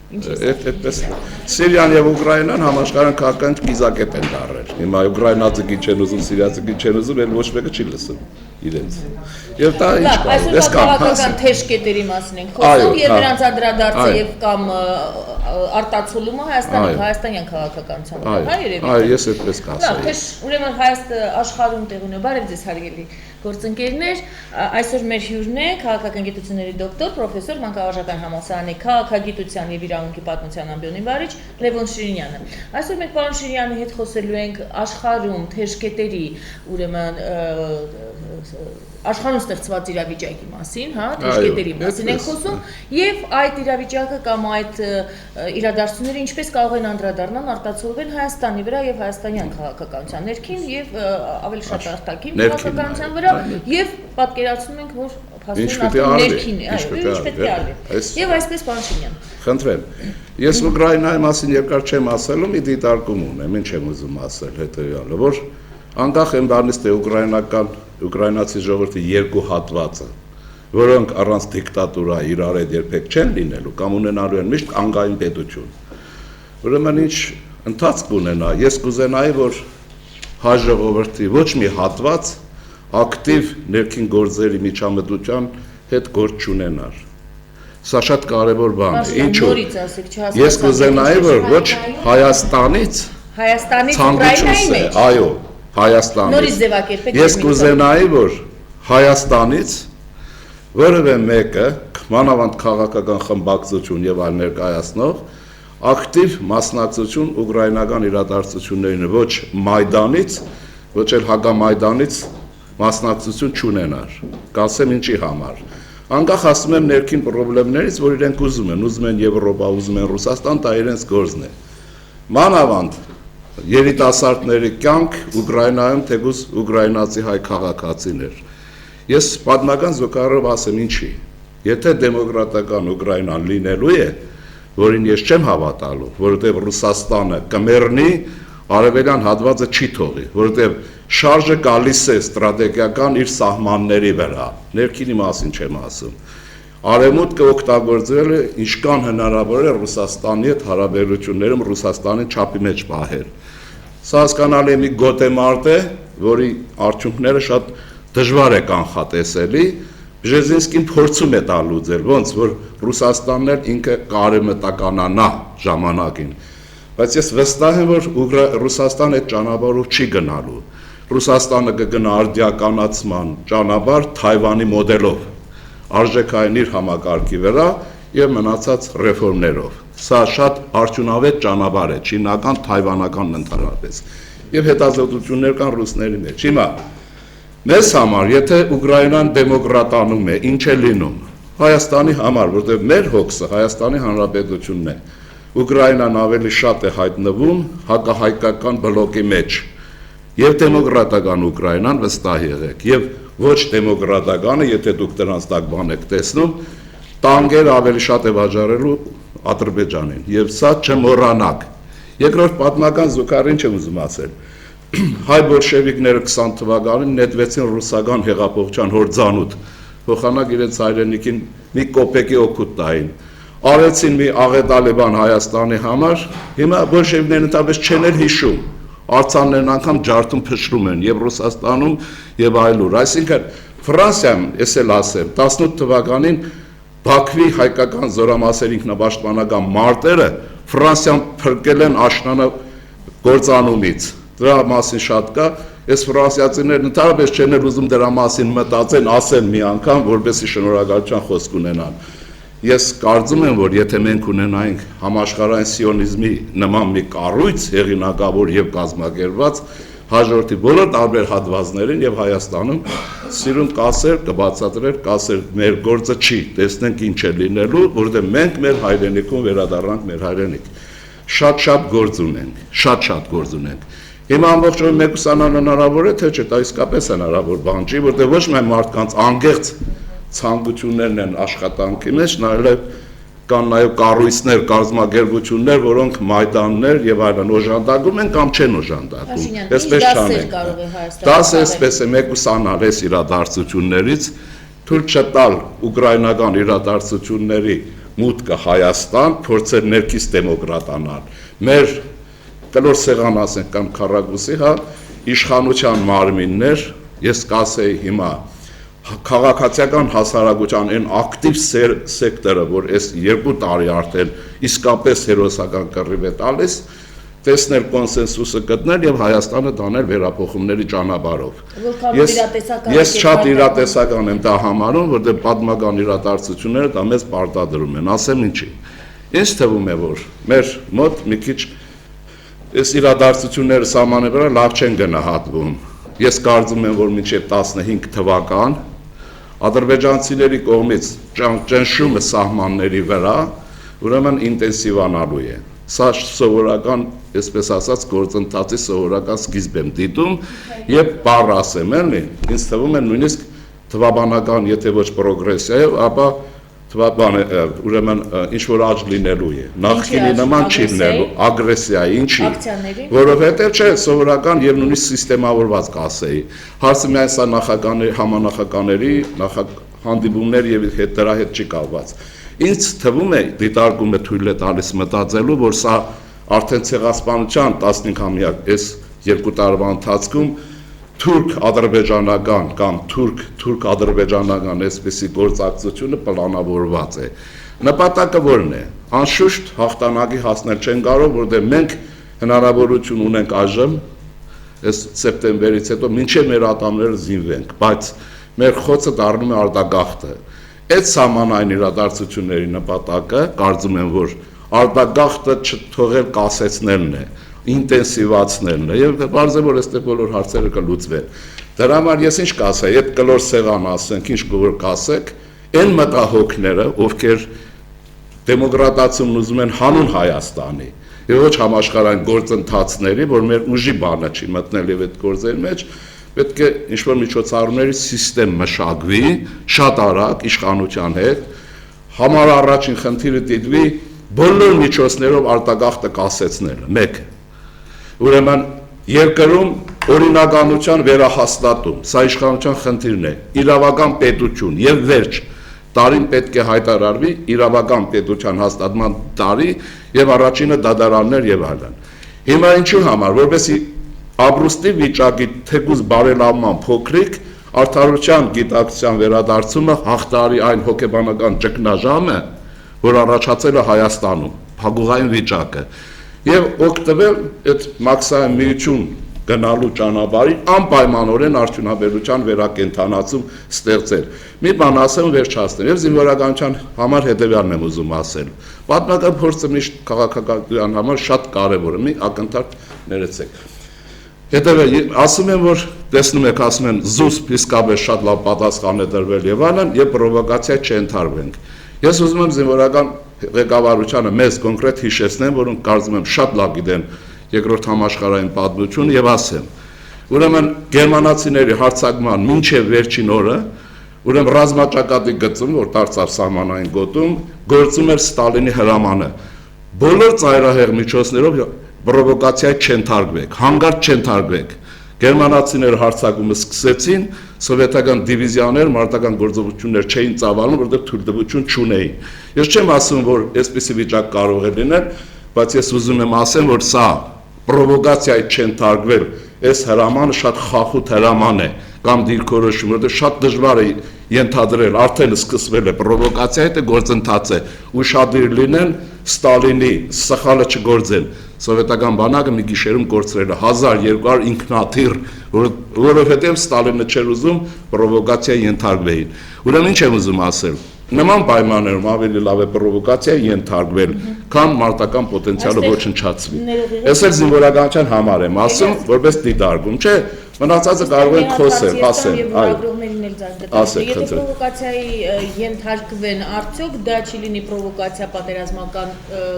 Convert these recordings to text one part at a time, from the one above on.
Այդպես Սիրիան եւ Ուկրաինան համաշխարհային քաղաքական կիզակետ են դարել։ Հիմա ուկրաինացը գիչ են ուզում, սիրիացը գիչ են ուզում, այլ ոչ մեկը չի լսում իրենց։ Եվ դա ինչ կա։ Այսօր քաղաքական թեժկետերի մասին ենք խոսում եւ նրանց անդրադարձը եւ կամ արտացոլումը հայաստանյան քաղաքականության։ Հա երևի։ Այո, ես այդպես կասեի։ Թեժ ուրեմն Հայաստան աշխարհում տեղ ունի։ Բարև ձեզ հարգելի գործընկերներ, այսօր մեր հյուրն է քաղաքական գիտությունների դոկտոր, պրոֆեսոր Մանկավարժական համալսարանի քաղաքագիտության եւ իրավունքի պատմության ամբիոնի վարիչ Լևոն Շիրինյանը։ Այսօր մենք պարոն Շիրինյանի հետ խոսելու ենք աշխարհում թեժկետերի, ուրեմն աշխարհում ստեղծված իրավիճակի մասին, հա, թեժկետերի մասին ենք խոսում եւ այդ իրավիճակը կամ այդ իրադարձությունները ինչպես կարող են անդրադառնալ արտացոլվել Հայաստանի վրա եւ հայաստանյան քաղաքականության ներքին եւ ավելի շատ արտաքին քաղաքականության վրա եւ պատկերացնում ենք որ փաստորեն ներքին է, այո, ինչ պետք է արվի։ Եվ այսպես պարոն Շիրինյան։ Խնդրեմ։ Ես Ուկրաինայի մասին երկար չեմ ասելու, մի դիտարկում ունեմ, ինչ եմ ուզում ասել հետեւյալը, որ անկախ այն բանից թե ուկրաինացի ժողովրդի երկու հատվածը, որոնք առանց դիկտատուրա իրար հետ երբեք չեն լինելու կամ ունենալու են միշտ անկայուն պետություն։ Ուրեմն ինչ ընթացք ունենա, ես կուզենայի, որ հայ ժողովրդի ոչ մի հատված ակտիվ ներքին գործերի միջամտության հետ գործ չունենար։ Սա շատ կարևոր բան է։ Ինչու՞։ Ես կուզենայի, որ ոչ Հայաստանից Ուկրաինայի մեջ, այո, Հայաստանից։ Ես կուզենայի, որ Հայաստանից որևէ մեկը, մանավանդ քաղաքական խմբակցություն եւ այլ ներկայացնող, ակտիվ մասնակցություն ուկրաինական իրադարձություններին ոչ Մայդանից, ոչ էլ հակամայդանից մասնակցություն չունենար։ Կասեմ ինչի համար։ Անկախ ասում եմ ներքին խնդիրներից, որ իրենք ուզում են Եվրոպա, ուզում են Ռուսաստան, դա իրենց գործն է։ Մանավանդ երիտասարդների կյանք Ուկրաինայում թեկուզ ուկրաինացի հայ քաղաքացիներ։ Ես պատմական զուգահեռով ասեմ ինչի։ Եթե դեմոկրատական Ուկրաինան լինելու է, որին ես չեմ հավատալու, որովհետև Ռուսաստանը կմեռնի, արևելյան հատվածը չի թողի, որովհետև շարժը գալիս է ստրատեգիական իր սահմանների վրա, ներքինի մասին չեմ ասում։ Արևմուտքը օգտագործել է ինչքան հնարավոր է Ռուսաստանի հետ հարաբերություններում Ռուսաստանի չափի մեջ պահել։ Սա հասկանալի է մի գոտեմարտ է, որի արդյունքները շատ դժվար է կանխատեսելի։ Բժեզինսկին փորձում է դա լուծել, ոնց որ Ռուսաստանն էլ ինքը կարեմտականանա ժամանակին։ Բայց ես վստահ եմ, որ Ռուսաստանը այդ ճանապարհով չի գնալու։ Ռուսաստանը կգնա արդիականացման ճանապարհ Թայվանի մոդելով, արժեքային իր համակարգի վրա եւ մնացած ռեֆորմներով։ Սա շատ արդյունավետ ճանապարհ է, չինական, թայվանական ընդհանրապես։ Եվ հետազոտություններ կան ռուսների մեջ։ Հիմա մեզ համար, եթե Ուկրաինան դեմոկրատանում է, ինչ է լինում։ Հայաստանի համար, որտեղ մեր հոգսը Հայաստանի Հանրապետությունն է, Ուկրաինան ավելի շատ է հայտնվում հակահայկական բլոկի մեջ։ Եվ դեմոկրատական Ուկրաինան վստահ եղեք, եւ ոչ դեմոկրատականը, եթե դուք դրանց տակ բան եք տեսնում, տանկեր ավելի շատ է վաճառելու Ադրբեջանին, եւ սա չմոռանաք։ Երկրորդ պատմական զուգահեռ ինչ եմ ուզում ասել։ Հայ բոլշևիկները 20 թվականին նետվեցին ռուսական հեղափոխության հորձանուտ, փոխանակ իրենց հայրենիքին մի կոպեկի օգուտ տային։ Արեցին մի աղետալեբան Հայաստանի համար, հիմա բոլշևիկներն ընդհանրապես չեն էլ հիշում, արձաններն անգամ ջարդում փշրում են եւ Ռուսաստանում եւ այլուր։ Այսինքն Ֆրանսիայում, ես էլ ասեմ, 18 թվականին Բաքվի հայկական զորամասերի ինքնապաշտպանական մարտերը Ֆրանսիան փրկել են աշնանը գործանումից։ Դրա մասին շատ կա, այս ֆրանսիացիներն ընդհանրապես չեն էլ ուզում դրա մասին մտածեն, ասեն մի անգամ, որպեսզի շնորհակալության խոսք ունենան։ Ես կարծում եմ, որ եթե մենք ունենայինք համաշխարհային սիոնիզմի նման մի կառույց, հեղինակավոր եւ կազմակերպված, հաջորդի բոլոր տարբեր հատվածներին եւ Հայաստանում սիրուն կասեր, կբացատրեր, կասեր մեր գործը չի, տեսնենք ինչ է լինելու, որովհետեւ մենք մեր հայրենիքում վերադառնանք մեր հայրենիք։ Շատ գործ ունենք, շատ գործ ունենք։ Հիմա ամբողջովին մեկուսանալ հնարավոր է, թե չէ, դա իսկապես հնարավոր բան չի, որտեղ ոչ միայն մարդկանց անգեղծ ցանկություններն են աշխատանքի մեջ, նաև կան նաև կառույցներ, կազմակերպություններ, որոնք մայդաններ եւ այլն օժանդակում են կամ չեն օժանդակում։ Այսպես չանենք։ Դասը այսպես է մեկուսանալ այս իրադարձություններից, թույլ չտալ ուկրաինական իրադարձությունների մուտքը Հայաստան, փորձել ներքից դեմոկրատանալ։ Մեր կլոր սեղան ասենք կամ քառակուսի, հա, իշխանության մարմիններ, ես կասեի հիմա քաղաքացիական հասարակության այն ակտիվ սեկտորը, որ այս 2 տարի արդեն իսկապես հերոսական կռիվ է տալիս, տեսնել կոնսենսուսը գտնել եւ Հայաստանը դանել վերափոխումների ճանապարհով։ Ես շատ իրատեսական եմ դա համարում, որտեղ պատմական իրադարձությունները դա մեզ պարտադրում են, ասեմ ինչի։ Ինձ թվում է, որ մեր մոտ մի քիչ այս իրադարձությունները սահմանի վրա լավ չեն գնահատվում։ Ես կարծում եմ, որ մինչև 15 թվական ադրբեջանցիների կողմից ճնշումը սահմանների վրա ուրեմն ինտենսիվանալու է։ Սա սովորական, այսպես ասած, գործընթացի սովորական սկիզբ եմ դիտում եւ բառ ասեմ, էլի, ինձ թվում է նույնիսկ թվաբանական, եթե ոչ պրոգրեսիա, ապա ուրեմն ինչ որ աճ լինելու է։ Նախկինի նման չի լինելու, ագրեսիա, ինչի։ Որովհետեւ չէ, սովորական եւ նույնիսկ սիստեմավորված կասեի։ Հարցը միայն սա նախագահների, համանախագահների հանդիպումներ եւ դրա հետ չի կապված։ Ինձ թվում է դիտարկումը թույլ է տալիս մտածելու, որ սա արդեն ցեղասպանության 15-ամյակ այս 2 տարվա ընթացքում թուրք-ադրբեջանական կամ թուրք-ադրբեջանական այսպիսի գործակցությունը պլանավորված է։ Նպատակը որն է։ Անշուշտ հաղթանակի հասնել չեն կարող, որտեղ մենք հնարավորություն ունենք այժմ այս սեպտեմբերից հետո մինչև մեր ատամները զինվենք, բայց մեր խոցը դառնում է արտագաղթը։ Այդ սահմանային իրադարձությունների նպատակը կարծում եմ, որ արտագաղթը չթողել կասեցնելն է, ինտենսիվացնելն է եւ բարձր որ այստեղ բոլոր հարցերը կլուծվեն։ Դրա համար ես ինչ կասեի, այդ կլոր սեղան ասենք, ինչ որ կասեք, այն մտահոգները, ովքեր դեմոկրատացումն ուզում են հանուն Հայաստանի եւ ոչ համաշխարհային գործընթացների, որ մեր ուժի բանը չի մտնել եւ այդ գործերի մեջ, պետք է ինչ-որ միջոցառումների սիստեմ մշակվի, շատ արագ իշխանության հետ, համար առաջին խնդիրը դիտվի բոլոր միջոցներով արտագաղթը կասեցնելը, մեկ։ Ուրեմն երկրում օրինականության վերահաստատում, սա իշխանության խնդիրն է, իրավական պետություն եւ վերջ, տարին պետք է հայտարարվի իրավական պետության հաստատման տարի եւ առաջինը դատարաններ եւ այլն։ Հիմա ինչու համար, որովհետեւ ապրուստի վիճակի թեկուզ բարելավման փոքրիկ արդարության գիտակցության վերադարձումը հաղթարի այն հոգեբանական ճգնաժամը, որ առաջացել է Հայաստանում, փակուղային վիճակը, եւ օգտվել այդ մաքսային միություն գնալու ճանապարհին անպայմանորեն արդյունաբերության վերակենդանացում ստեղծել։ Մի բան ասեմ վերջացնեմ, եւ զինվորականության համար հետեւյալն եմ ուզում ասել։ Պատմական փորձը միշտ քաղաքական համար շատ կարեւոր է, մի ակնթարթ ներեցեք։ Հետևել ասում են, որ տեսնում եք, ասում են զուսպ իսկապես շատ լավ պատասխան է դրվել եւ այլն, եւ պրովոկացիա չընթարվենք։ Ես ուզում եմ զինվորական ղեկավարությանը մեզ կոնկրետ հիշեցնեմ, որոնք կարծում եմ շատ լավ գիտեն երկրորդ համաշխարհային պատմություն եւ ասեմ։ Ուրեմն գերմանացիների հարձակման մինչեւ վերջին օրը, ուրեմն ռազմաճակատի գծում, որ դարձավ սահմանային գոտում, գործում էր Ստալինի հրամանը։ Բոլոր ծայրահեղ միջոցներով պրովոկացիա չընթարկվեք, հանգարց չընթարկվեք։ Գերմանացիները հարձակումը սկսեցին, սովետական դիվիզիաներ, մարտական գործողություններ չէին ծավալում, որտեղ թույլտվություն չունեին։ Ես չեմ ասում, որ այսպիսի վիճակ կարող է լինել, բայց ես ուզում եմ ասեմ, որ սա պրովոկացիայի չընթարկվել, այս հրամանը շատ խախուտ հրաման է կամ դիրքորոշում, որտեղ շատ դժվար է ենթադրել, արդեն սկսվել է պրովոկացիա, դա գործընթաց է, ուշադիր լինեն, Ստալինի սխալը չգործեն։ Սովետական բանակը մի գիշերում կորցրել է 1200 ինքնաթիռ, որովհետև Ստալինը չէր ուզում պրովոկացիա ենթարկվեին։ Ուրեմն ինչ եմ ուզում ասել։ Նման պայմաններում ավելի լավ է պրովոկացիա ենթարկվել, քան մարտական պոտենցիալը ոչնչացվի։ Ես էլ զինվորականության համար եմ ասում, որպես դիտարկում, չէ, մնացածը կարող են խոսել, ասել, այո։ Ասեք, եթե պրովոկացիայի ենթարկվեն, արդյոք դա չի լինի պրովոկացիա պատերազմական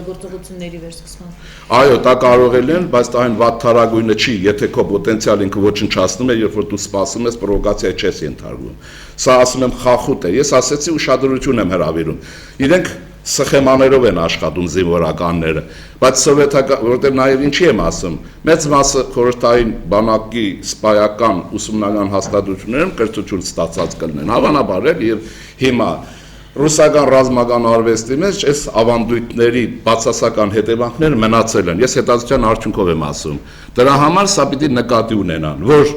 գործողությունների վերսկսման։ Այո, դա կարող է լինել, բայց այն վատթարագույնը չի, եթե քո պոտենցիալ ինքը ոչնչացնում է, երբ որ դու սպասում ես, պրովոկացիա չես ենթարկվում։ Սա ասում եմ խախուտ է։ Ես ասեցի ուշադրություն եմ հրավիրում։ Իրենք սխեմաներով են աշխատում զինվորականները, բայց սովետական, որտեղ նաև ինչի եմ ասում, մեծ մասը խորհրդային բանակի սպայական ուսումնական հաստատություններում կրթություն ստացած կլինեն, հավանաբար էլ եւ հիմա ռուսական ռազմական արվեստի մեջ այս ավանդույթների բացասական հետևանքները մնացել են։ Ես հետազոտության արդյունքով եմ ասում։ Դրա համար սա պիտի նկատի ունենան, որ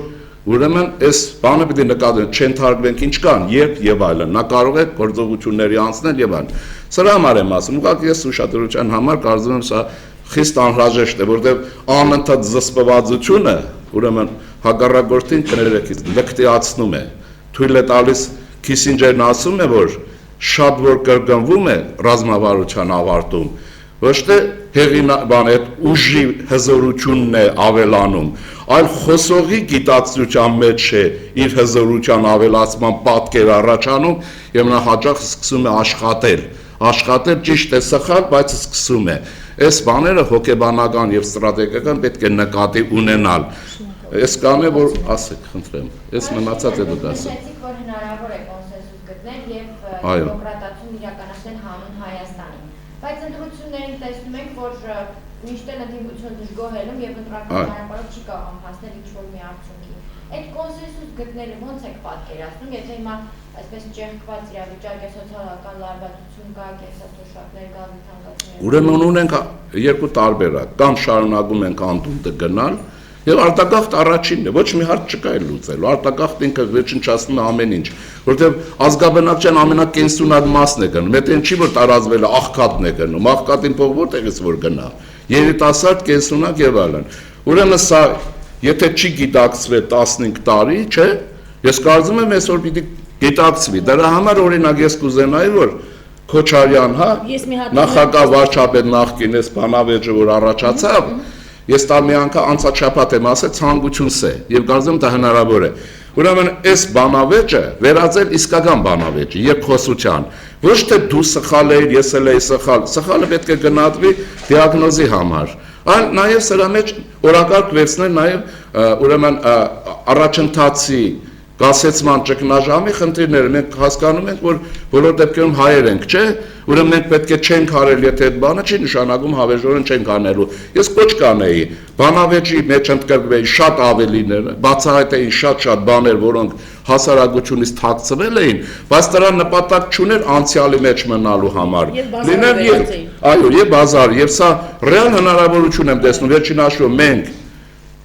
ուրեմն այս բանը պիտի նկատի չընթարգվենք ինչ կան, երբ եւ այլն։ Նա կարող է գործողությունների անցնել եւ այլն։ Սրա համար եմ ասում, ուղղակի ես ուշադրության համար կարծում եմ սա խիստ անհրաժեշտ է, որտեղ անընդհատ զսպվածությունը ուրեմն հակառակորդին կներեքից լկտիացնում է, թույլ է տալիս Քիսինջերն ասում է, որ շատ որ կրկնվում է ռազմավարության ավարտում, ոչ թե այդ ուժի հզորությունն է ավելանում, այլ խոսողի գիտակցության մեջ է իր հզորության ավելացման պատկեր առաջանում եւ նա հաճախ սկսում է աշխատել ճիշտ է սխալ, բայց սկսում է։ Այս բաները հոգեբանական եւ ստրատեգիական պետք է նկատի ունենալ։ Ես կանեմ որ ասեք, խնդրեմ։ Ես մնացած է դուք ասեք։ Որ հնարավոր է կոնսենսուս գտնել եւ դեմոկրատացում իրականացնել հանուն Հայաստանի։ Բայց ընտրություններին տեսնում ենք, որ միշտ էլ ընդդիմություն դժգոհելում եւ ընտրական ճանապարհով չի կարող հասնել ինչ-որ մի արդյունքի։ Այդ կոնսենսուս գտնելը ո՞նց եք պատկերացնում, եթե հիմա այսպես ճեղքված իրավիճակ է, սոցիալական լարվածություն կա, կենսաթոշակներ, գազի թանկացումներ։ Ուրեմն ունենք երկու տարբերակ, կամ շարունակում ենք անդունդը գնալ, եւ արտագաղթ առաջինն է, ոչ մի հարց չկա էլ լուծելու, արտագաղթ ինքը վերջնչացնում է ամեն ինչ, որտեղ ազգաբնակչության ամենակենսունակ մասն է գնում, դա ինչի որ տարածվել է աղքատն է գնում, աղքատին փող որտեղից որ գնա, երիտասարդ կենսունակ եւ այլն։ Ուրեմն սա եթե չի գիտակցվել 15 տարի, չէ, ես կարծում եմ այսօր պիտի գիտակցվի։ Դրա համար օրինակ ես կուզենայի որ Քոչարյան, հա, նախագահ վարչապետ նախկին էս բանավեճը որ առաջացավ, ես տալ մի անգամ անցաչափած եմ ասել ցանկություն սե եւ կարծում դա հնարավոր է։ Ուրեմն այս բանավեճը վերածել իսկական բանավեճի երկխոսության, ոչ թե դու սխալ ես, ես էլ եմ սխալ, սխալը պետք է գնահատվի դիագնոզի համար, այլ նաեւ սրա մեջ օրակարգ վերցնել նաեւ ուրեմն առաջընթացի կասեցման ճգնաժամի խնդիրները մենք հասկանում ենք որ բոլոր դեպքերում հայեր ենք, չէ՞, ուրեմն մենք պետք է չենք արել, եթե այդ բանը չի նշանակում հավերժորեն չենք անելու։ Ես կոչ կանեի բանավեճի մեջ ընդգրկվեին շատ ավելիներ, բացահայտեին շատ բաներ, որոնք հասարակությունից թաքցվել էին, բայց դրա նպատակ չուներ անցյալի մեջ մնալու համար։ Եւ բազար, եւ սա ռեալ հնարավորություն եմ տեսնում, վերջին հաշվով մենք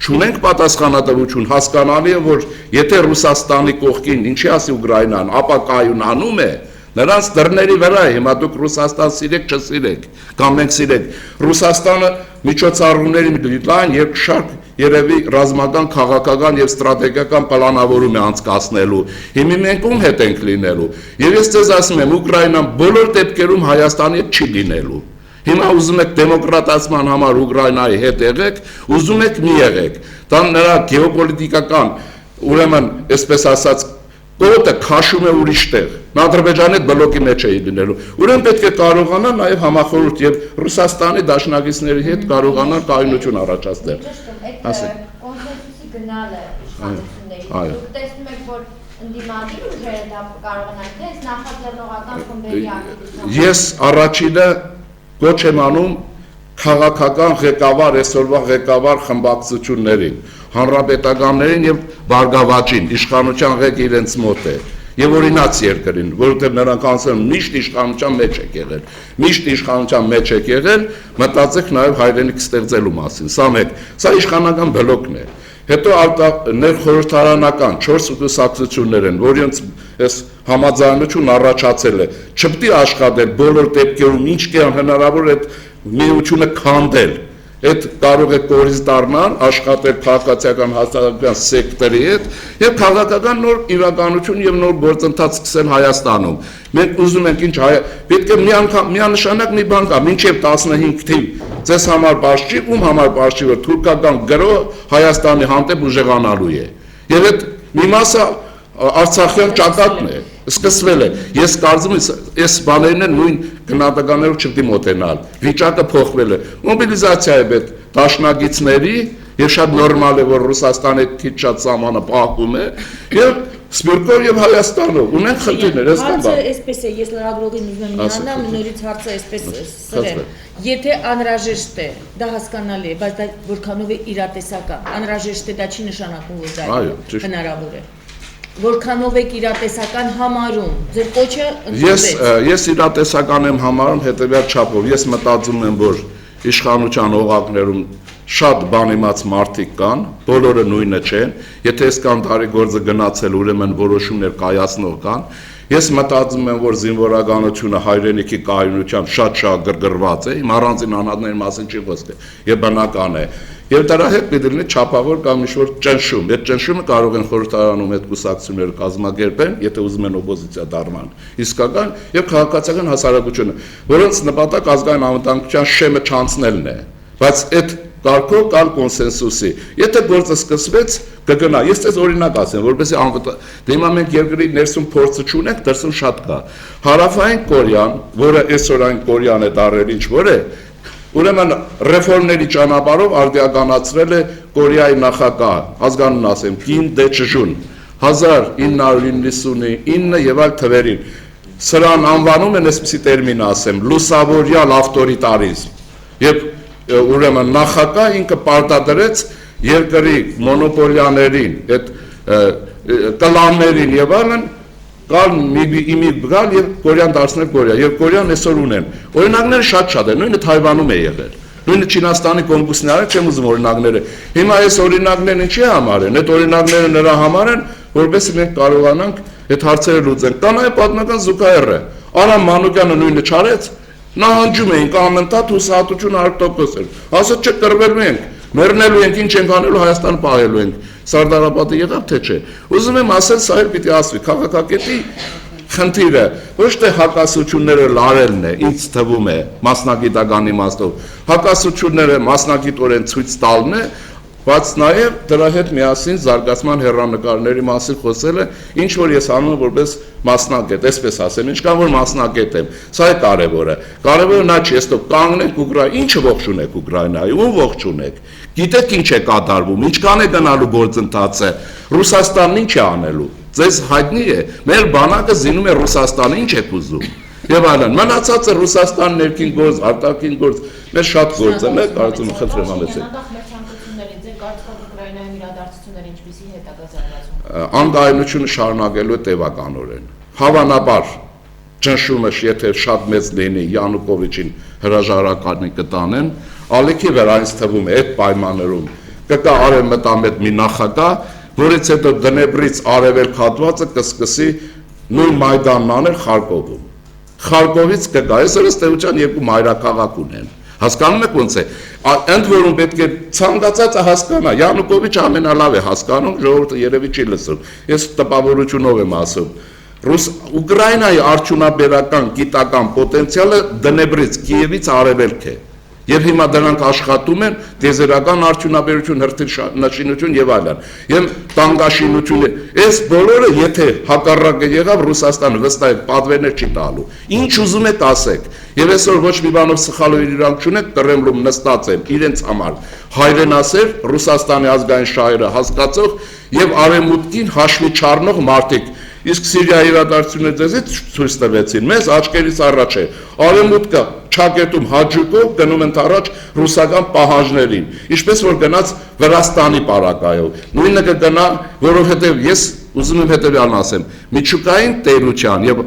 չունենք պատասխանատվություն, հասկանալի է, որ եթե Ռուսաստանի կողքին, ինչի ասի Ուկրաինան, ապա կայունանում է, նրանց դռների վրա է, հիմա դուք Ռուսաստան սիրեք, չսիրեք, կամ մենք սիրենք, Ռուսաստանը միջոցառումների լայն երկշարք երևի ռազմական, քաղաքական եւ ստրատեգիական պլանավորում է անցկացնելու, հիմա մենք ում հետ ենք լինելու, եւ ես ձեզ ասում եմ, Ուկրաինան բոլոր դեպքերում Հայաստանի հետ չի լինելու։ Հիմա ուզում եք դեմոկրատացման համար Ուկրաինայի հետ եղեք, ուզում եք մի եղեք։ Դա նրա գեոպոլիտիկական, ուրեմն, այսպես ասած, կողը քաշում է ուրիշ տեղ։ Նա Ադրբեջանի հետ բլոկի մեջ է լինելու։ Ուրեմն պետք է կարողանա նաև համախորհուրդ եւ Ռուսաստանի դաշնակիցների հետ կարողանալ կայունություն առաջացնել։ Ասեք։ Կոնսենսուսի գնալը իշխանությունների։ Դուք տեսնում եք, որ ընդդիմադիր ուժերը դա կարողանան, թե նախաձեռնողական խմբերի ակտիվությամբ։ Ես առաջինը կոչ եմ անում քաղաքական ղեկավար, այսօրվա ղեկավար խմբակցություններին, հանրապետականներին եւ բարգավաճին, իշխանության ղեկը իրենց մոտ է եւ օրինաց երկրին, որովհետեւ նրանք ասում միշտ իշխանության մեջ եք եղել, միշտ իշխանության մեջ եք եղել, մտածեք նաեւ հայրենիք ստեղծելու մասին, սա մեկ, սա իշխանական բլոկն է։ Հետո ներխորհրդարանական 4 կուսակցություններ են, որոնց այս համաձայնություն առաջացել է, չպետք է աշխատել բոլոր դեպքերում, ինչ կան հնարավոր այդ միությունը քանդել, այդ կարող է կորիզ դառնալ, աշխատել քաղաքացիական հաստատության սեկտորի հետ եւ քաղաքական նոր իրականություն եւ նոր գործընթաց սկսել Հայաստանում։ Մենք ուզում ենք ինչ պետք է միանշանակ մի բան կա, մինչեւ 15 թիվ ձեզ համար բաշխի, ում համար բաշխի, որ թուրքական գրոհ Հայաստանի հանդեպ ուժեղանալու է։ Եվ այդ մի մասը Արցախյան ճակատն է, սկսվել է։ Ես կարծում եմ, այս բաներն են նույն գնահատականներով չպետք է մոտենալ։ Վիճակը փոխվել է։ Մոբիլիզացիա է պետք դաշնակիցների եւ շատ նորմալ է, որ Ռուսաստանը քիչ շատ սահմանը պահում է եւ Սփյուռքով եւ Հայաստանով ունեն խնդիրներ, այս բանը։ Հարցը այսպես է, ես լրագրողին ուզում եմ միանալ, նորից հարցը այսպես սրեմ։ Եթե անհրաժեշտ է, դա հասկանալի է, բայց դա որքանով է իրատեսական։ Անհրաժեշտ է, դա չի նշանակում, որ դա հնարավոր է։ որքանով եք իրատեսական համարում, ձեր կոչը ընդունվեց։ Ես իրատեսական եմ համարում հետևյալ չափով, ես մտածում եմ, որ իշխանության օղակներում շատ բան իմաց մարդիկ կան, բոլորը նույնը չեն, եթե այսքան տարի գործը գնացել, ուրեմն որոշումներ կայացնող կան, ես մտածում եմ, որ զինվորականությունը հայրենիքի կայունությամբ շատ գրգռված է, իմ առանձին անհատների մասին չի խոսքը, եւ բնական է։ Եվ դրա հետ պետք է լինի չափավոր կամ ինչ-որ ճնշում։ Այդ ճնշումը կարող են խորհրդարանում այդ կուսակցությունները կազմակերպեն, եթե ուզում են օպոզիցիա դառնան, իսկական եւ քաղաքացիական հասարակությունը, որոնց նպատակ ազգային անվտանգության շեմը չանցնելն է։ Բայց այդ կարգով կալ կոնսենսուսի։ Եթե գործը սկսվեց, կգնա։ Ես դες օրինակ ասեմ, որպեսզի անվտանգ։ Դե հիմա մենք երկրի ներսում փորձը չունենք, դրսում շատ կա։ Հարավային Կորեան, որը այսօր այն Կորեան է դարել ինչ որ է, ուրեմն ռեֆորմների ճանապարհով արդիականացրել է Կորեայի նախագահ, ազգանուն ասեմ, Կին Դե Չժուն, 1999 եւ այլ թվերին։ Սրան անվանում են այսպիսի տերմին ասեմ, լուսավորյալ ավտորիտարիզմ։ Եվ ուրեմն նախագահ ինքը պարտադրեց երկրի մոնոպոլիաներին, այդ կլաններին եւ այլն կալ մի բգալ եւ Կորեան դարձնել Կորեա եւ Կորեան այսօր ունեն օրինակները շատ են, նույնը Թայվանում է եղել, նույնը Չինաստանի կոմունիստները արել, չեմ ուզում օրինակները, հիմա այս օրինակներն ինչի համար են, այդ օրինակները նրա համար են, որովհետեւ մենք կարողանանք այդ հարցերը լուծենք։ Կանայ պատմական զուգահեռ է, Արամ Մանուկյանը նույնը չարեց, նահանջում էինք անընդհատ հուսահատությունը 100% էր, ասած չկրվելու ենք, մեռնելու ենք, ինչ ենք անելու, Հայաստան պահելու ենք, Սարդարապետը եղավ թե չէ։ Ուզում եմ ասել, սա էլ պիտի ասվի, քաղաքակետի խնդիրը ոչ թե հակասությունները լարելն է, ինձ թվում է մասնագիտական իմաստով, հակասությունները մասնագիտորեն ցույց տալն է, բայց նաև դրա հետ միասին զարգացման հեռանկարների մասին խոսելը, ինչ որ ես անում եմ որպես մասնագետ, այսպես ասեմ, ինչքան որ մասնագետ եմ, սա է կարևորը։ Կարևորը նա չի, եստո կանգնենք Ուկրաինա, ինչը ողջ ունեք Ուկրաինայի, ում ողջ ունեք։ Գիտեք ինչ է կատարվում, ինչքան է գնալու գործընթացը, Ռուսաստանն ինչ է անելու։ Ձեզ հայտնի է, մեր բանակը զինում է Ռուսաստանը, ինչ եք ուզում։ Եվ այլն, մնացածը Ռուսաստան ներքին գործ, արտաքին գործ, մեր շատ գործ է, կարծում եմ խնդրեմ համեցեք։ Անկայունությունը շարունակելու է տևականորեն։ Հավանաբար ճնշումը եթե շատ մեծ լինի Յանուկովիչին հրաժարականի կտանեն, ալիքի վրա ինձ թվում է այդ պայմաններում կկա արևմտամետ մի նախագահ, որից հետո Դնեպրից արևելք հատվածը կսկսի նույն Մայդանն անել Խարկովում։ Խարկովից կգա, այսօր ըստ էության երկու մայրաքաղաք ունեն։ Հասկանում եք ոնց է, ընդ որում պետք է ցանկացածը հասկանա, Յանուկովիչը ամենալավ է հասկանում, ժողովուրդը երևի չի լսում, ես տպավորությունով եմ ասում, Ուկրաինայի արդյունաբերական գիտական պոտենցիալը Դնեպրից, Կիևից արևելք է, եւ հիմա դրանք աշխատում են դեզերական արդյունաբերություն, հրթիռաշինություն եւ այլն, եւ տանկաշինություն, այս բոլորը եթե հակառակը եղավ Ռուսաստանը վստահ է պատվերներ չի տալու, ինչ ուզում եք ասեք, եւ այսօր ոչ մի բանով սխալով իրանք չունեք, Կրեմլում նստած են իրենց համար հայրենասեր Ռուսաստանի ազգային շահերը հասկացող եւ արևմուտքին հաշվի չառնող մարդիկ։ Իսկ Սիրիայի իրադարձությունները ձեզից ցույց տվեցին, մեզ աչքերից առաջ է, արևմուտքը ճակերտում հաջուկով գնում են առաջ ռուսական պահանջներին, ինչպես որ գնաց Վրաստանի պարագայով, նույնը կգնա, որովհետև ես ուզում եմ հետևյալն ասեմ, միջուկային տերության եւ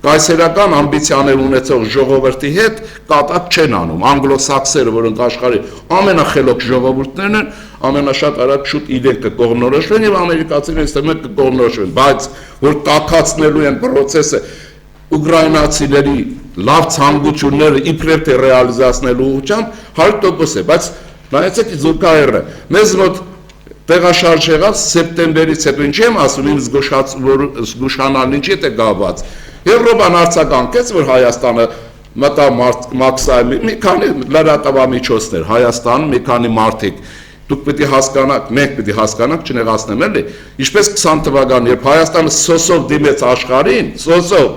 կայսերական ամբիցիաներ ունեցող ժողովրդի հետ կատակ չեն անում, անգլոսաքսերը, որոնք աշխարհի ամենախելոք ժողովուրդներն են, ամենաշատ արագ շուտ իրենք կկողմնորոշվեն եւ ամերիկացիները ստեմը կկողմնորոշվեն, բայց որ տակածնելու են process-ը ուկրաինացիների լավ ցանկությունները իբրև թե ռեալիզացնելու ուղղությամբ 100% է, բայց նայեցեք զուգահեռը, մեզ մոտ տեղաշարժ եղավ սեպտեմբերից հետո, ինչ եմ ասում, իմ զգուշանալն ինչի է գաված, Եվրոպան արձագանքեց, որ Հայաստանը մտա մաքսայմի, մի քանի լրատվամիջոցներ, Հայաստան, մի քանի մարդիկ, դուք պետք է հասկանաք, մենք պետք է հասկանանք, չնեղացնեմ էլի, ինչպես 20 թվականին, երբ Հայաստանը սոսով դիմեց աշխարհին, սոսով,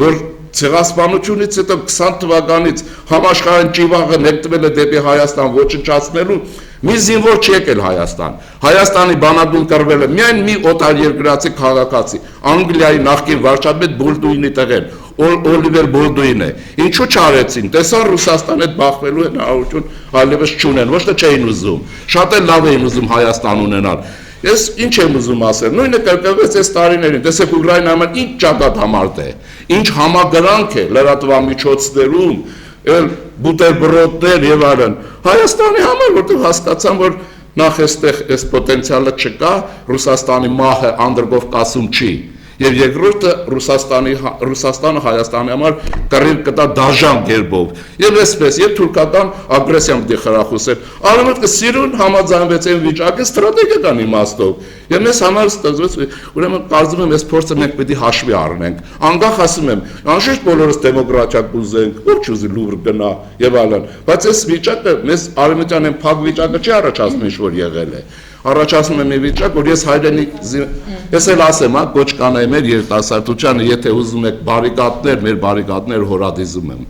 որ ցեղասպանությունից հետո 20 թվականից համաշխարհային ճիվաղը ներտվել է դեպի Հայաստան ոչնչացնելու, մի զինվոր չի եկել Հայաստան։ Հայաստանի բանակում կռվել է միայն մի օտարերկրացի քաղաքացի, Անգլիայի նախկին վարչապետ Բոլդուինի տղեն, Օլիվեր Բոլդուինը։ Ինչու չարեցին։ Տեսան Ռուսաստան հետ բախվելու հնարավորություն այլևս չունեն, ոչ թե չէին ուզում։ Շատ էլ լավ էին ուզում Հայաստան ունենալ։ Ես ինչ եմ ուզում ասել, նույնը կրկնվեց այս տարիներին, տեսեք Ուկրաինայում ինչ ճակատ համարտ է, ինչ համագրանք է լրատվամիջոցներում, բուտերբրոդներ եւ այլն։ Հայաստանի համար, որտեղ հասկացան, որ նախ այստեղ այս պոտենցիալը չկա, Ռուսաստանի մահը Անդրկովկասում չի։ Եվ երկրորդը Ռուսաստանը Հայաստանի համար կռիվ կտա դաժան կերպով։ Եվ այսպես, եւ թուրքական ագրեսիան պետք է խրախուսել։ Արևմուտքը սիրուն համաձայնվեց այն վիճակի ստրատեգիական իմաստով։ Եվ մեզ համար ստացվեց, ուրեմն կարծում եմ, այս փորձը մենք պետք է հաշվի առնենք։ Անկախ ասում եմ, անշուշտ բոլորս դեմոկրատիա կուզենք, ով չուզի Լուվր գնա եւ այլն, բայց այս վիճակը մեզ արևմտյան այն փակ վիճակը չի առաջացնում, ինչ որ եղել է։ Առաջացնում է մի վիճակ, որ ես հայրենիք, ես էլ ասեմ, կոչ կանեի մեր երիտասարդությանը, եթե ուզում եք բարիկադներ, մեր բարիկադներ հորադիզում եմ,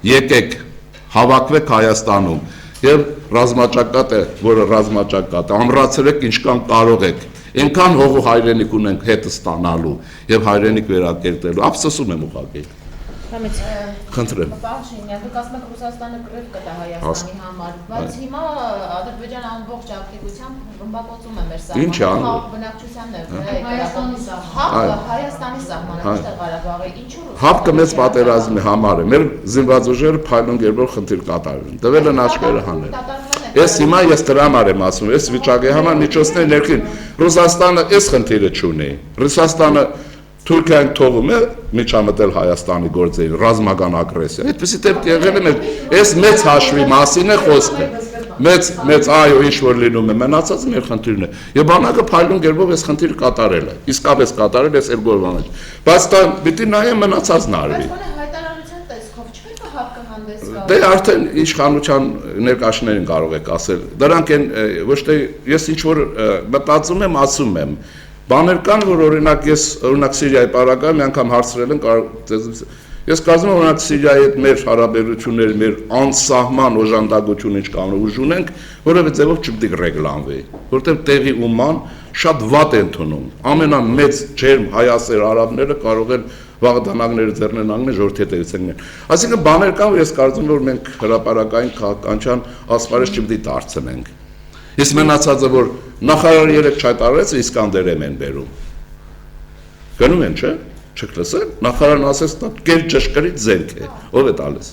եկեք, հավաքվեք Հայաստանում եւ ռազմաճակատ է, որը ռազմաճակատ է, ամրացրեք ինչքան կարող եք, այնքան հող ու հայրենիք ունենք հետը ստանալու եւ հայրենիք վերակերտելու, ափսոսում եմ ուղղակի։ Խնդրեմ։ Պարոն Շինյան, դուք ասում եք Ռուսաստանը կռիվ կտա Հայաստանի համար, բայց հիմա Ադրբեջանը ամբողջ ակտիվությամբ ռմբակոծում է մեր սահմանը, բնակչությանն է Հայաստանի սահմանը, այստեղ Ղարաբաղի, ինչու՞։ Հապկը մեծ պատերազմի համար է, մեր զինված ուժերը փայլուն կերպով խնդիր կատարել են, տվել են աչքերը հանել։ Ես հիմա ես դրա համար եմ ասում, այս վիճակի համար միջոցներ ներքին, Ռուսաստանը այս խնդիրը չունի, Ռուսաստանը Թուրքիան թողում է միջամտել Հայաստանի գործերին, ռազմական ագրեսիա։ Այդպեսի դեպք եղել է, այս մեծ հաշվի մասին է խոսքը։ Մեծ այո, ինչ որ լինում է, մնացածը մեր խնդիրն է։ Եվ բանակը փայլուն կերպով այս խնդիրը կատարել է։ Իսկապես կատարել է այս երկրորդ մեջ։ Բայց դա պիտի նայեն մնացածն արվի։ Հայտարարության տեսքով չպետք է հապկը հանդես գա։ Դե արդեն իշխանության ներկայացներին կարող եք ասել։ Դրանք են ոչ թե ես ինչ որ մտածում եմ, ասում եմ։ Բաներ կան, որ օրինակ ես Սիրիայի պարագայում մի անգամ հարցրել են, ես կարծում եմ օրինակ Սիրիայի հետ մեր հարաբերությունները, մեր անսահման օժանդակություն ինչ կան ուժ ունենք, որևէ ձևով չպետք է ռեգլանվի, որտեղ տեղի ուման շատ վատ են թվում։ Ամենամեծ ջերմ հայասեր արաբները կարող են վաղդանակները ձեռնեն անգնել ժողովրդի հետևեցնեն։ Այսինքն բաներ կան, որ ես կարծում եմ, որ մենք հրապարակային քաղաքականության ասպարեզ չպետք է դարձնենք։ Ես մնացածը, որ նախարարը երեք չայտարարեց, Իսկանդերեմ են բերում։ Գնում են, չէ՞։ Չեք լսել։ Նախարարն ասեց, դա կեր ճշգրիտ զենք է։ Ով է տալիս։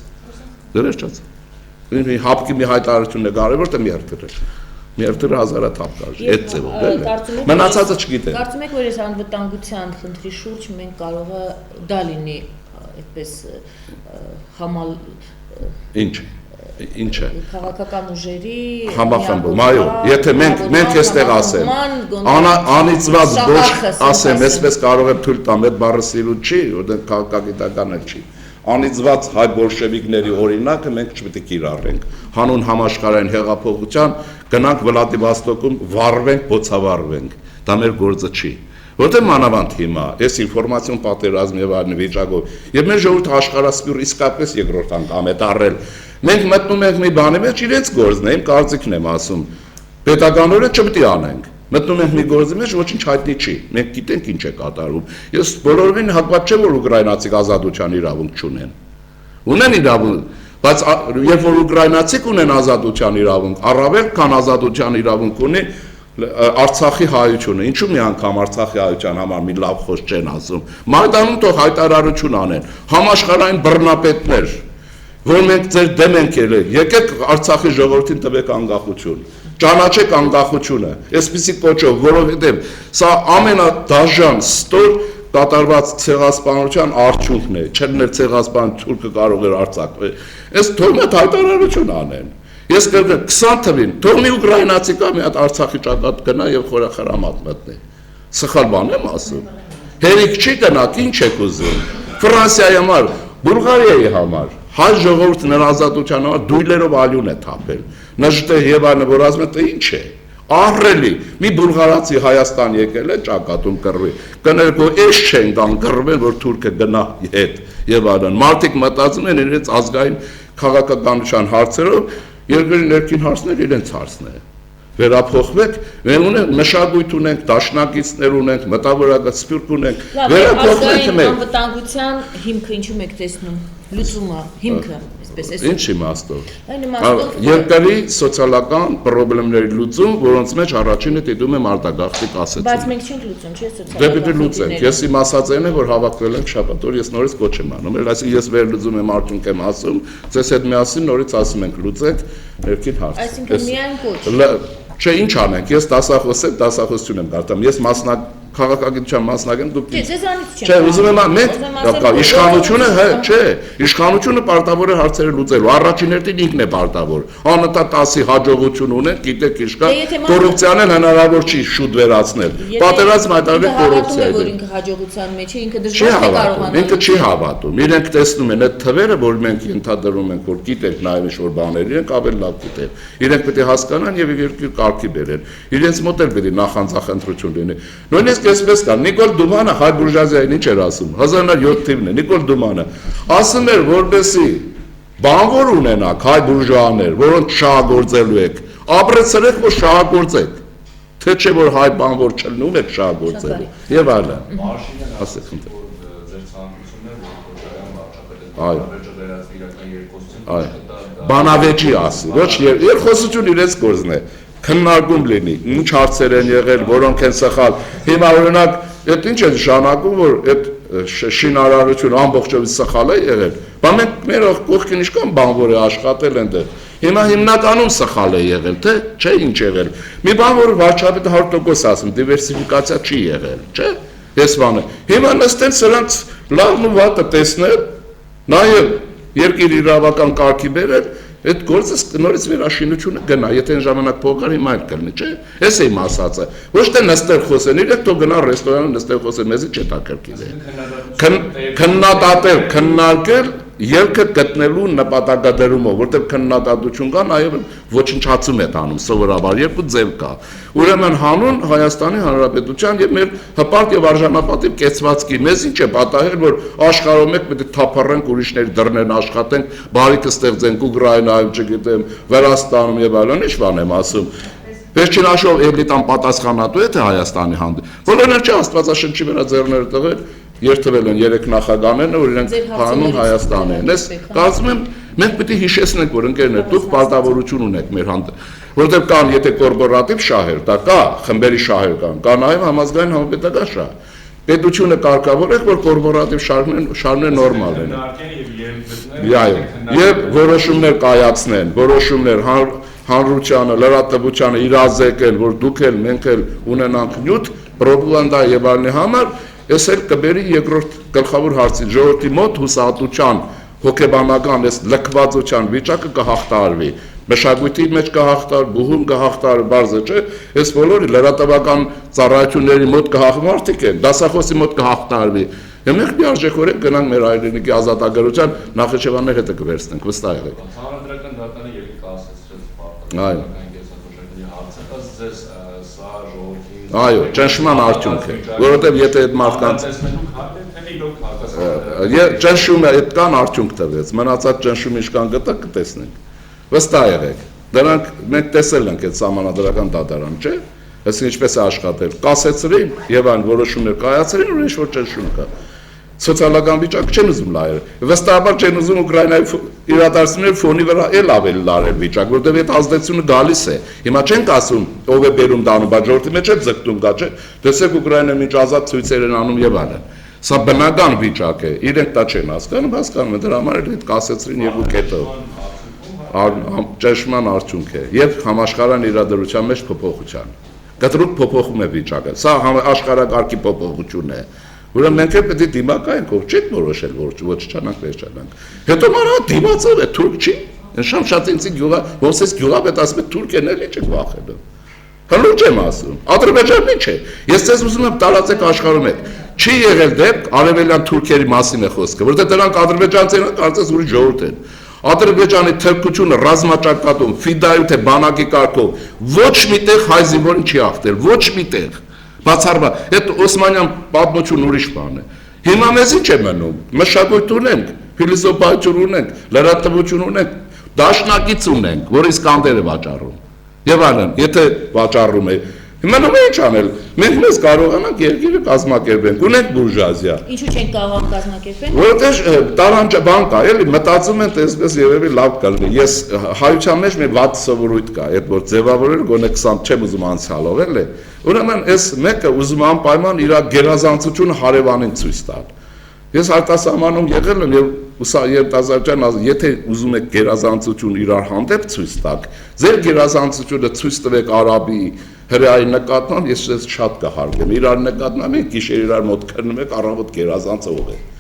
Դերեշ մի հապկի մի հայտարարություն է կարևոր, թե մի հերթը։ Մի հերթը հազարաթափ կար, այդ ձևով, դե։ Մնացածը չգիտեմ։ Կարծում եք, որ այս անվտանգության խնդրի շուրջ մենք կարող է դա լինի այդպես համալ Ինչ է քաղաքական ուժերի համախմբում, այո, եթե մենք էստեղ ասեմ, անիծված ոչ ասեմ, այսպես կարող եմ թույլ տամ, այդ բառը սիրուն չի, որտեղ քաղաքագիտական էլ չի։ Անիծված հայ բոլշևիկների օրինակը մենք չպետք է կիրառենք։ Հանուն համաշխարհային հեղափոխության գնանք Վլադիվոստոկում վառվենք, բոցավառվենք։ Դա մեր գործը չի։ Որտեղ մանավանդ հիմա այս ինֆորմացիոն պատերազմ եւ այլն վիճակով եւ մեր ժողովուրդը աշխարհասպյուր իսկապես երկրորդ անգամ է դարել։ Մենք մտնում ենք մի բանի մեջ, իրենց գործն է, իմ կարծիքն եմ ասում։ Պետականորեն չպետք է անենք։ Մտնում ենք մի գործի մեջ, ոչինչ հայտնի չի։ Մենք գիտենք ինչ է կատարում։ Ես բոլորովին հակված չեմ, որ ուկրաինացիք ազատության իրավունք չունեն։ Ունեն իրավունք, բայց երբ որ ուկրաինացիք ունեն ազատության իրավունք, առավել քան ազատության իրավունք ունի Արցախի հայությունը, ինչու մի անգամ Արցախի հայության համար մի լավ խոսք չեն ասում։ Մայդանում թող հայտարարություն անեն, համաշխարհային բռնապետներ, որ մենք ձեր դեմ ենք ելել, եկեք Արցախի ժողովրդին տվեք անկախություն, ճանաչեք անկախությունը, այսպիսի կոչով, որովհետև սա ամենադաժան ստոր կատարված ցեղասպանության արդյունքն է, չլիներ ցեղասպան թուրքը կարող էր արձակվել։ Այս թող մեծ հայտարարություն անեն։ Ես կգեմ 20 թվին, թող մի ուկրաինացի կա մի հատ Արցախի ճակատ գնա եւ խորախրամատ մտնի։ Սխալ բան եմ ասում։ Հերիք չի գնաք, ինչ եք ուզում։ Ֆրանսիայի համար, Բուլղարիայի համար, հայ ժողովուրդը նրա ազատության համար դույլերով ալյուն է թափել։ Նժդե եւ այլն, որ ասում է, ինչ է։ Ահռելի, մի բուլղարացի Հայաստան եկել է ճակատում կռվի։ Կներեք, որ էս չեն դան կռվել, որ թուրքը գնա հետ եւ այլն։ Մարդիկ մտածում են իրենց ազգային քաղաքականության հարցերով երկրի ներքին հարցներ իրենց հարցն է։ Վերափոխվեք, մենք ունենք մշակույթ ունենք, դաշնակիցներ ունենք, մտավորական սփյուռք ունենք, վերափոխվեք մենք։ Անվտանգության հիմքը ինչու եք տեսնում։ լուծումը, հիմքը, այսպես է։ Ինչ իմաստով։ Այն իմաստով Երկրի սոցիալական խնդիրների լուծում, որոնց մեջ առաջինը դիտում եմ արտագաղթի կասեցին։ Բայց մենք չենք լուծում, չէ՞, Դե պիտի լուծենք։ Ես իմ ասածն է, որ հավաքվել ենք շաբաթ օր, ես նորից կոչ եմ անում։ Այսինքն ես վերլուծում եմ արդյունք եմ ասում, ձեզ հետ միասին նորից ասում ենք լուծեք ներքին հարցը։ Այսինքն միայն կոչ։ Չէ, ինչ անենք, ես դասախոս եմ, դասախոսություն եմ կարդամ, ես քաղաքագիտության մասնագետ եմ, դուք Չէ, Չէ, ուզում եմ մենք իշխանությունը, չէ, իշխանությունը պարտավոր է հարցերը լուծելու, առաջին հերթին ինքն է պարտավոր, անընդհատ ասի հաջողություն ունեն, գիտեք ինչ կա, կոռուպցիան էլ հնարավոր չի շուտ վերացնել, պատերազմ հայտարարել կոռուպցիա է։ Որ ինքը հաջողության մեջ է, ինքը դժվար է կարողանալ։ Ինքը չի հավատում, իրենք տեսնում են այդ թվերը, որ մենք ենթադրում ենք, որ գիտենք նաև ինչ-որ բաներ, իրենք ավելի լավ գիտեն, իրենք պետք է հասկանան եւ երկիր կարգի բերեն, իրենց մոտ էլ պետք է նախանձախ ընտրություն լինի։ Նույնիսկ այսպես կա, Նիկոլ Դումանը հայ բուրժուազիային ինչ էր ասում, 1907 թվականն է, Նիկոլ Դումանը ասում էր, որպեսի բանվոր ունենաք հայ բուրժուաներ, որոնք շահագործելու եք, ապրեցրեք, որ շահագործեք, թե չէ որ հայ բանվոր չլնում եք շահագործելու եւ այլն։ Ասեք ընդ։ Ձեր ցանկությունն է, որ վարչապետը Այո։ վերած իրական երկխոսություն Բանավեճի ասի, ոչ երկխոսություն իրենց գործն է։ Քննարկում լինի, ինչ հարցեր են եղել, որոնք են սխալ։ Հիմա օրինակ, այդ ինչ է նշանակում, որ այդ շինարարությունը ամբողջովին սխալ է եղել։ Բայց մենք մեր կողքին ինչքան բանվոր է աշխատել այնտեղ։ Հիմա հիմնականում սխալ է եղել, թե չէ ինչ եղել։ Մի բան որ վարչապետը 100% ասում, դիվերսիֆիկացիա չի եղել, չէ՞։ Ես բանը։ Հիմա նստեն սրանց լավն ու վատը տեսնել, նաև երկիր իրավական կարգի բերել, այդ գործը նորից վերաշինությունը գնա, եթե այն ժամանակ փոխար հիմա էլ կլինի, չէ՞։ Էս է իմ ասածը։ Ոչ թե նստել խոսեն, իրենք թող գնան ռեստորանը նստել խոսեն, մեզի չտակերքիլ է։ Քննադատել, քննարկել ելքը գտնելու նպատակադրումով, որտեղ քննադատություն կա, նաև ոչնչացում է տանում սովորաբար, երկու ձև կա։ Ուրեմն հանուն Հայաստանի Հանրապետության եւ մեր հպարտ եւ արժանապատիվ կեցվածքի մեզ ինչ է պատահել, որ աշխարհում մեկ պետք է թափառենք ուրիշների դռներն աշխատենք, բարիքը ստեղծենք Ուկրաինայում, չգիտեմ, Վրաստանում եւ այլն, ինչ բան եմ ասում։ Վերջին հաշվով էլիտան պատասխանատու է թե Հայաստանի հանդեպ։ Բոլորն չէ Աստվածաշնչի վրա ձեռները տղել, երթվել են 3 նախագահներն, որ իրենք հանուն Հայաստան են։ Ես կարծում եմ մենք պետք է հիշեցնենք, որ ընկերներ, դուք պարտավորություն ունեք մեր հանդեպ, որտեղ կան եթե կորպորատիվ շահեր, դա կա, խմբերի շահեր կան, կա նաև համազգային համապետական շահ։ Պետությունը կարգավորեք, որ կորպորատիվ շահները նորմալ են։ Այո, եւ որոշումներ կայացնեն, որոշումներ հանրությանը, լրատվությանը իրազեկեն, որ դուք էլ մենք էլ ունենանք նյութ, պրոպագանդա եւ այլնի համար, ես էլ կբերի երկրորդ գլխավոր հարցին, ժողովրդի մոտ հուսահատության, հոգեբանական այս լքվածության վիճակը կհաղթարվի, մշակույթի մեջ կհաղթար, բուհում կհաղթար, բարձր չէ, այս բոլորը լրատվական ծառայությունների մոտ կհաղթմարդիկ են, դասախոսի մոտ կհաղթարվի։ Եվ մենք միարժեքորեն գնանք մեր հայրենիքի ազատագրության Նախիջևաններ հետը կվերցնենք, վստահ եղեք։ Հանրապետական դատանը եկեք ասեցրեց Այո։ հարցը, ձեզ սա ժողովրդի Այո, ճնշման արդյունք է, որովհետև եթե այդ մարդկանց ճնշումը այդ կան արդյունք տվեց, մնացած ճնշումը ինչքան գտա կտեսնենք։ Վստահ եղեք, դրանք մենք տեսել ենք այդ սահմանադրական դատարան, չէ՞։ Այսինքն ինչպես է աշխատել, կասեցրին եւ այն որոշումներ կայացրին, որ ինչ-որ ճնշում կա։ Սոցիալական վիճակը չեն ուզում լայել։ Վստահաբար չեն ուզում Ուկրաինայի իրադարձությունների ֆոնի վրա էլ ավելի լարել վիճակ, որտեղ այդ ազդեցությունը գալիս է։ Հիմա չենք ասում ով է բերում դանում, բայց ժողովրդի մեջ էլ ձգտում կա, չէ՞։ Տեսեք Ուկրաինայում ինչ ազատ ցույցեր են անում եւ այլն։ Սա բնական վիճակ է։ Իրենք դա չեն հասկանում են, դրա համար էլ այդ կասեցրին երկու կետով։ Ճնշման արդյունք է եւ համաշխարհային իրադրության մեջ փոփոխության։ Կտրուկ փոփոխում է վիճակը։ Սա աշխարհակարգի փոփոխություն է։ Ուրեմն մենք պետք է դիմակայենք, ով չեք որոշել, որ ոչ չանանք, վերջանանք։ Հետո մարա դիմացավ է թուրք չի։ Շամ շատ ինձ գյուղա, ոնց էս գյուղապետ ասում է թուրքերն էլ չեք վախենում։ Հլուչ եմ ասում։ Ադրբեջանն ինչ է։ Ես ձեզ ուզում եմ տարածեք աշխարհում եք։ Չի եղել դեպք արևելյան թուրքերի մասին է խոսքը, որտեղ դրանք ադրբեջանցիները կարծես ուրիշ ժողովուրդ են։ Ադրբեջանի թրքությունը ռազմաճակատում, ֆիդայում թե բանակի կարգով ոչ միտեղ հայ զինվորին չի հաղթել, ոչ միտեղ։ Բացառված, այդ Օսմանյան պատմություն ուրիշ բան է։ Հիմա մեզ ինչ է մնում։ Մշակույթ ունենք, ֆիլիսոփայություն ունենք, լրատվություն ունենք, դաշնակից ունենք, որ Իսկանդեր է վաճառում։ Եվ այլն, եթե վաճառում է, Հիմա նույնը ինչ անել։ Մենք մեզ կարողանանք երկիրը կազմակերպենք, ունենք բուրժուազիա։ Ինչու չենք կարող կազմակերպել։ Որովհետեւ տարանջը բան կա, էլի մտածում են, տեսպես երևի լավ կլինի։ Ես հայության մեջ մի վատ սովորույթ կա, այդ որ ձևավորել գոնե 20 չեմ ուզում անցյալով, էլի։ Ուրեմն այս մեկը ուզում անպայման իր գերազանցությունը հարևանին ցույց տալ։ Ես արտասահմանում եղել եմ եւ երիտասարդական ասում, եթե ուզում եք գերազանցություն իրար հանդեպ ցույց տաք, ձեր գերազանցությունը ցույց տվեք արաբի հրեայի նկատմամբ, ես ես շատ կհարգեմ։ Իրար նկատմամբ եք գիշեր իրար մոտ քրնում եք առավոտ գերազանցող եք։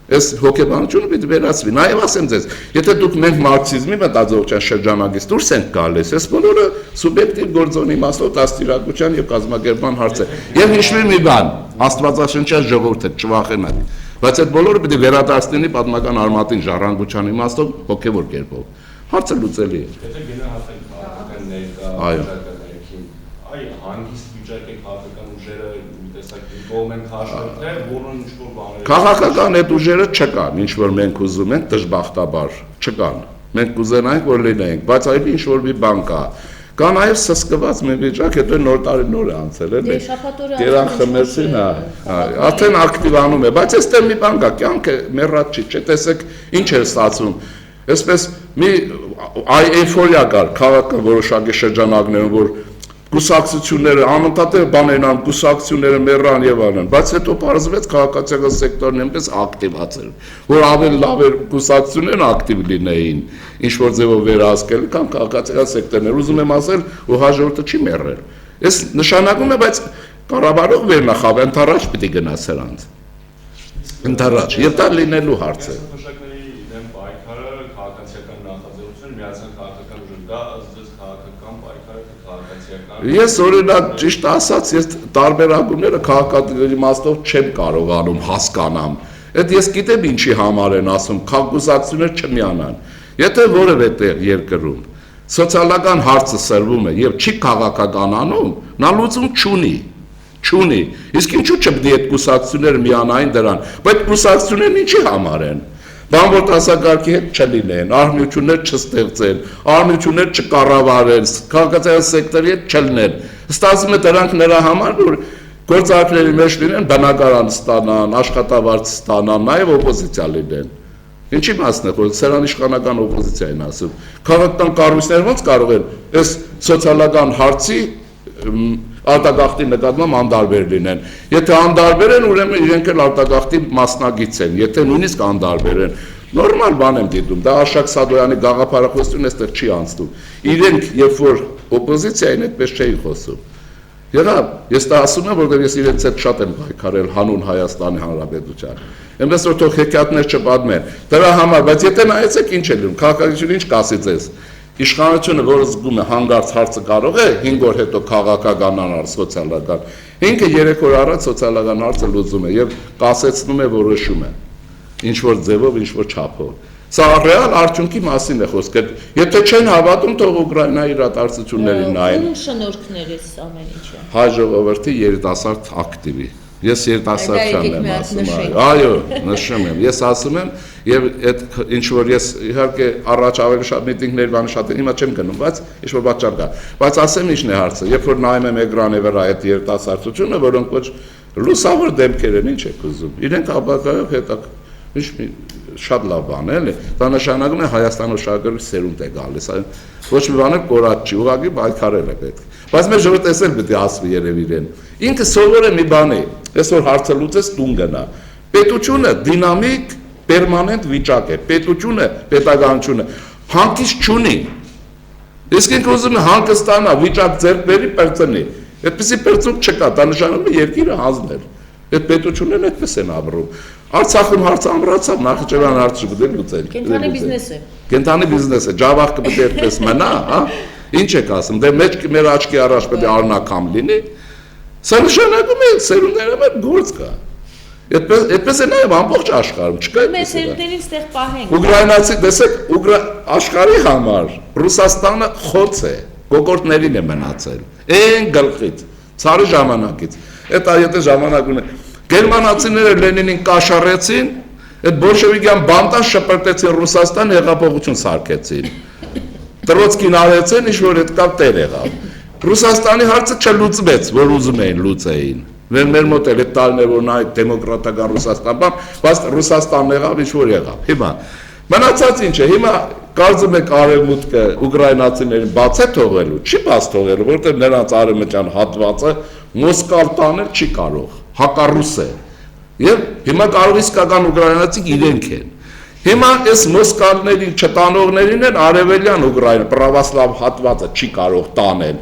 Այս հոգեբանությունը պիտի վերացվի։ Նաեւ ասեմ ձեզ, եթե դուք մենք մարքսիզմի մտածողության շրջանագից դուրս ենք գալիս, այս բոլորը սուբյեկտիվ գործոնի իմաստով դաստիարակության եւ կազմակերպման հարց է։ Եվ հիշվի մի բան, Աստվածաշնչյան ժողովուրդը չվախենա։ Բայց այդ բոլորը պիտի վերադարձնի պատմական արմատին ժառանգության իմաստով հոգևոր կերպով։ Հարցը լուծելի է։ Եթե գնահատենք քաղաքական ներկա, այ հանգիստ վիճակ է քաղաքական ուժերը տեսակ կողմ են քաշել, թե որոնց ինչ-որ բաներ։ Քաղաքական այդ ուժերը չկան, ինչ որ մենք ուզում ենք դժբախտաբար չկան։ Մենք կուզենայինք որ լինենք, բայց այլ ինչ որ մի բան կա։ Կա նաև սսկված մի վիճակ, հետո նոր տարի նոր է անցել, էլի։ Գերան խմեցին, արդեն ակտիվանում է, բայց այստեղ մի բան կա, կյանքը մեռած չի, չէ՞, տեսեք ինչ է ստացվում։ Այսպես մի էյֆորիա կար քաղաքը որոշակի շրջանակներում, որ կուսակցությունները անընդհատ բաներն ան կուսակցությունները մեռան եւ այլն, բայց հետո պարզվեց քաղաքացիական սեկտորն այնպես ակտիվացել, որ ավելի լավ էր կուսակցություններն ակտիվ լինեին, ինչ որ ձևով վերահսկել կամ քաղաքացիական սեկտորներ, ուզում եմ ասել, ու հաջորդը չի մեռել։ Այս նշանակում է, բայց կառավարող վերնախավ ընդառաջ պիտի գնա սրանց։ Ընդառաջ, եւ դա լինելու հարց է։ Ես օրինակ ճիշտ ասած, ես տարբերակումները քաղաքական իմաստով չեմ կարողանում հասկանամ։ Այդ ես գիտեմ ինչի համար են ասում, քաղաքացիներ չմիանան։ Եթե որևէ տեղ երկրում սոցիալական հարցը սրվում է եւ չի քաղաքականանում, նա լուծում չունի։ Իսկ ինչու՞ չպետք է այդ կուսակցությունները միանային դրան, բայց կուսակցություններն ինչի համար են։ Բանվոր տասակարգի հետ չլինեն, արհմիություններ չստեղծեն, արհմիություններ չկառավարեն, քաղաքացիական սեկտորի հետ չլինեն։ Ստացվում է դրանք նրա համար, որ գործարքների մեջ լինեն, բնակարան ստանան, աշխատավարձ ստանան, նաև օպոզիցիա լինեն։ Ինչի մասն է, որ սրան իշխանական օպոզիցիա են ասում։ Քաղաքական կառույցները ոնց կարող են այս սոցիալական հարցի արտագաղթի նկատմամբ անդարբեր լինեն։ Եթե անդարբեր են, ուրեմն իրենք էլ արտագաղթի մասնագիծ են, եթե նույնիսկ անդարբեր են, նորմալ բան եմ դիտում, դա Արշակ Սադոյանի գաղափարախոսությունը այստեղ չի անցնում։ Իրենք, երբ որ օպոզիցիա են, այդպես չէին խոսում։ Եղավ, ես դա ասում եմ, որովհետև ես իրենց հետ շատ եմ պայքարել հանուն Հայաստանի Հանրապետության։ Այնպես որ թող հեքիաթներ չպատմեն։ Դրա համար, բայց եթե նայեցեք ինչ է լինում, քաղաքականությունը ինչ կասի ձեզ։ Իշխանությունը, որը զգում է հանգարց հարցը կարող է 5 օր հետո քաղաքականանալ սոցիալական, ինքը 3 օր առաջ սոցիալական հարցը լուծում է եւ կասեցնում է, որոշում է ինչ որ ձևով, ինչ որ չափով։ Սա ռեալ արդյունքի մասին է խոսքը։ Եթե չեն հավատում, թող Ուկրաինայի իրադարձություններին նայեն։ Ում շնորհքներ է ամեն ինչը։ Հայ ժողովրդի երիտասարդ ակտիվի։ Ես երիտասարդության եմ ասում, այո, նշում եմ։ Ես ասում եմ եւ այդ ինչ որ ես իհարկե առաջ ավելի շատ միտինգներ բան շատ եմ, հիմա չեմ գնում, բայց ինչ որ պատճառ կա։ Բայց ասեմ ինչն է հարցը, երբ որ նայում եմ էկրանի վրա այդ երիտասարդությունը, որոնք ոչ լուսավոր դեմքեր են, ինչ եք ուզում։ Իրենք ապակայով հետա շատ լավ բան է, էլի։ Դա նշանակում է Հայաստանը շարժելու սերունդ է գալիս, ոչ մի բան կորած չի, ուղղակի պայքարել է պետք։ Բայց մեր ժողովուրդը տեսել պետք է ասվի երևի իրեն։ Ինքը սովոր է մի բան է, այսօր հարցը լուծես տուն գնա։ Պետությունը դինամիկ, պերմանենտ վիճակ է։ Պետությունը, պետականությունը հանգիստ չունի։ Իսկ ինքը ուզում է հանգստանա, վիճակ ձեռք բերի, պերծնի։ Այդպեսի պերծում չկա, դա նշանակում է երկիրը հանձնել։ Այդ պետություններն այդպես են ապրում։ Արցախում հարցը ամրացավ, Նախիջևան հարցը պետք է լուծել։ Կենթանի բիզնես է։ Կենթանի բիզնես է, ջավախքը պետք է այդպես մնա, հա։ Ինչ եք ասում, դե մեր աչքի առաջ պետք է առնակամ լինի։ Սա նշանակում է սերունդների համար գործ կա։ Այդպես է նաև ամբողջ աշխարհում, չկա այդպես։ Մեր սերունդերին ստեղ պահենք։ Ուկրաինացի, տեսեք, աշխարհի համար Ռուսաստանը խոց է, կոկորտներին է մնացել։ Այն գլխից, ցարի ժամանակից։ Այդ եթե ժամանակ ունի Գերմանացիները Լենինին կաշառեցին, այդ բոլշևիկյան բանտան շպրտեցին Ռուսաստան, հեղափոխություն սարքեցին։ Տրոցկին արեցին, ինչ որ այդ կապ տեր եղավ։ Ռուսաստանի հարցը չլուծվեց, որ ուզում էին լուծեին։ Մեր մոտ էլ այդ տարիներ որ նա դեմոկրատական Ռուսաստան բան, բայց Ռուսաստանն եղավ, ինչ որ եղավ։ Հիմա մնացած ինչ է, հիմա կարծում եք արևմուտքը ուկրաինացիներին բաց է թողելու, չի բաց թողելու, որտեղ նրանց արևմտյան հատվածը Մոսկալ տանել չի կարող, հակառուս է։ Եվ հիմա կարող իսկական ուկրաինացիք իրենք են։ Հիմա այս մոսկալներին չտանողներին են արևելյան Ուկրաինա պրավասլավ հատվածը չի կարող տանել։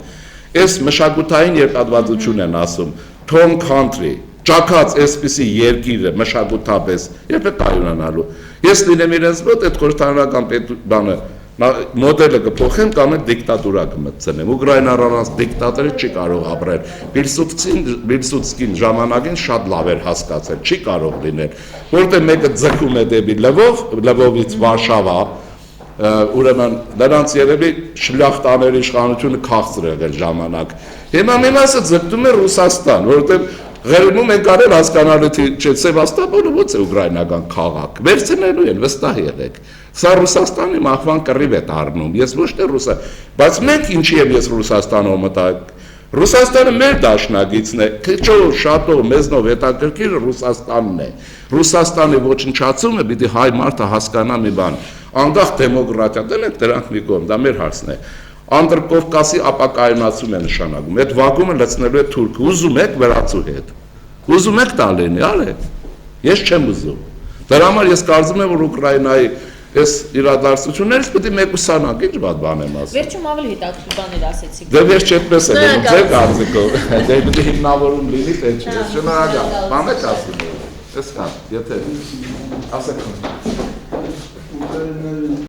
Այս մշակութային երկատվածություն են ասում, Tom country, ճակած այսպիսի երկիրը մշակութապես երբ է կայունանալու։ Ես լինեմ իրենց մոտ այդ խորհրդարանական բանը մոդելը կփոխեմ կամ այդ դիկտատուրա կմտցնեմ։ Ուկրաինան առանց դիկտատորի չի կարող ապրել։ Պիլսուդսկին ժամանակին շատ լավ էր հասկացել, չի կարող լինել, որտեղ մեկը ձգում է դեպի Լվովից Վարշավա, ուրեմն նրանց երևի շլյախտաների իշխանությունը քաղցր եղել ժամանակ։ Հիմա մի մասը ձգտում է Ռուսաստան, որովհետև Ղերմում ենք արել հասկանալու չէ Սևաստոպոլը ո՞ց է ուկրաինական քաղաք։ Վերցնելու են, վստահ եղեք։ Սա Ռուսաստանի մահվան կռիվ է դառնում։ Ես ոչ թե բայց մենք ինչի եմ ես Ռուսաստանով մտա։ Ռուսաստանը մեր դաշնակիցն է, քիչով, շատով, մեզնով հետաքրքիրը Ռուսաստանն է։ Ռուսաստանի ոչնչացումը պիտի հայ մարդը հասկանա մի բան։ Անկախ դեմոկրատիա, դրանք դրանք մի կողմ, դա մեր հարցն է։ Անդրկովկասի ապակայունացում է նշանակում։ Այդ վագումը լցնելու է թուրքը։ Ուզում եք վրացու հետ։ Ուզում եք տալին, արեք։ Ես չեմ ուզում։ Դրա համար ես կարծում եմ, որ Ուկրաինայի այս իրադարձություններից պետք է մեկուսանանք, ինչ բան եմ ասում։ Վերջում ավելի հետաքրքիր բաներ ասեցիք։ Դե վերջ այդպես է, ձեր կարծիքով։ Դե պետք է հիմնավորում լինի, թե չէ։ Շնորհակալ։ Բան եք ասում։ Էս կա, եթե ասեք։